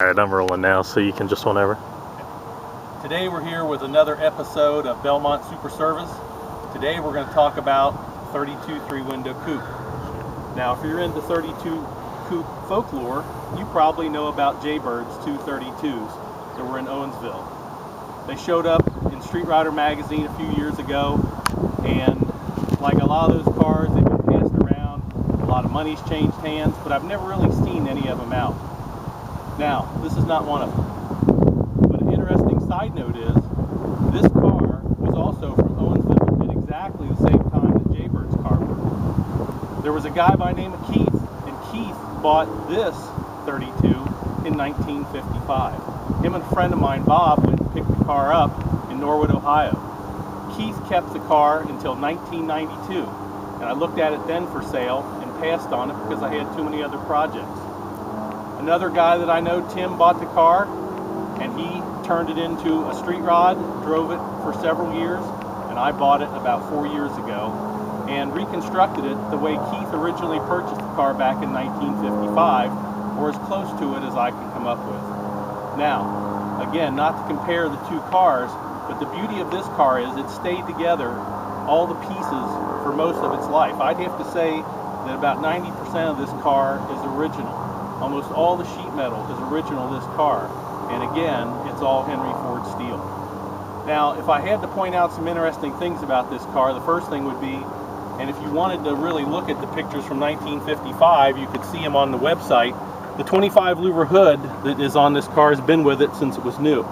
Alright, I'm rolling now, so you can just whenever. Today we're here with another episode of Belmont Super Service. Today we're going to talk about 32 three-window coupe. Now if you're into 32 coupe folklore, you probably know about Jaybird's 232s that were in Owensville. They showed up in Street Rider magazine a few years ago, and like a lot of those cars, they've been passed around. A lot of money's changed hands, but I've never really seen any of them out. Now, this is not one of them. But an interesting side note is, this car was also from Owensville at exactly the same time that Jaybird's car were. There was a guy by the name of Keith, and Keith bought this 32 in 1955. Him and a friend of mine, Bob, went and picked the car up in Norwood, Ohio. Keith kept the car until 1992, and I looked at it then for sale and passed on it because I had too many other projects. Another guy that I know, Tim, bought the car, and he turned it into a street rod, drove it for several years, and I bought it about 4 years ago and reconstructed it the way Keith originally purchased the car back in 1955, or as close to it as I can come up with. Now, again, not to compare the two cars, but the beauty of this car is it stayed together, all the pieces, for most of its life. I'd have to say that about 90% of this car is original. Almost all the sheet metal is original this car, and again, it's all Henry Ford steel. Now, if I had to point out some interesting things about this car, the first thing would be, and if you wanted to really look at the pictures from 1955, you could see them on the website. The 25 louver hood that is on this car has been with it since it was new.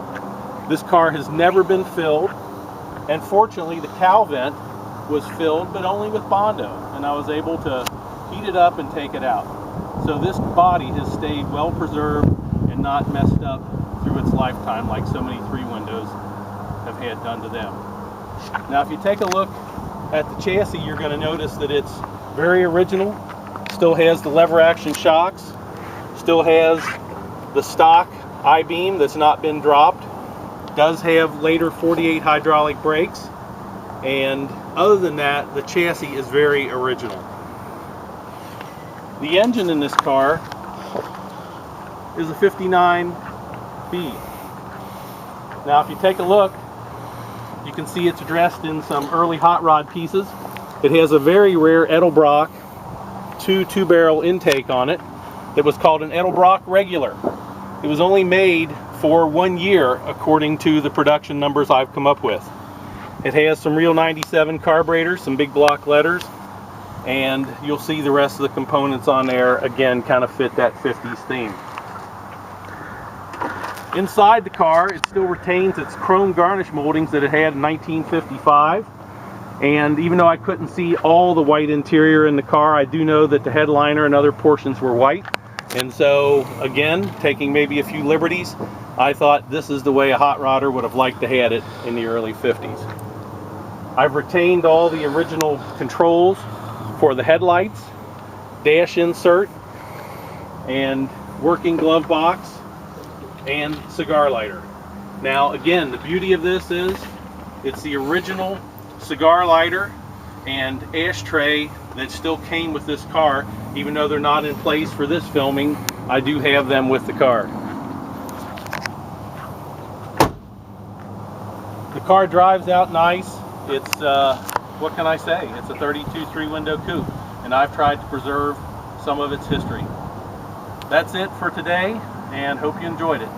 This car has never been filled, and fortunately the cow vent was filled, but only with Bondo, and I was able to heat it up and take it out. So this body has stayed well preserved and not messed up through its lifetime like so many three windows have had done to them. Now if you take a look at the chassis, you're going to notice that it's very original. Still has the lever action shocks, still has the stock I-beam that's not been dropped, does have later 48 hydraulic brakes, and other than that, the chassis is very original. The engine in this car is a 59B. Now if you take a look, you can see it's dressed in some early hot rod pieces. It has a very rare Edelbrock two-barrel intake on it that was called an Edelbrock regular. It was only made for 1 year according to the production numbers I've come up with. It has some real 97 carburetors, some big block letters, and you'll see the rest of the components on there again kind of fit that 50s theme. Inside the car, it still retains its chrome garnish moldings that it had in 1955, and even though I couldn't see all the white interior in the car, I do know that the headliner and other portions were white, and so again, taking maybe a few liberties, I thought this is the way a hot rodder would have liked to have it in the early 50s. I've retained all the original controls for the headlights, dash insert, and working glove box, and cigar lighter. Now again, the beauty of this is it's the original cigar lighter and ashtray that still came with this car. Even though they're not in place for this filming, I do have them with the car. The car drives out nice. It's what can I say? It's a 32 three-window coupe, and I've tried to preserve some of its history. That's it for today, and hope you enjoyed it.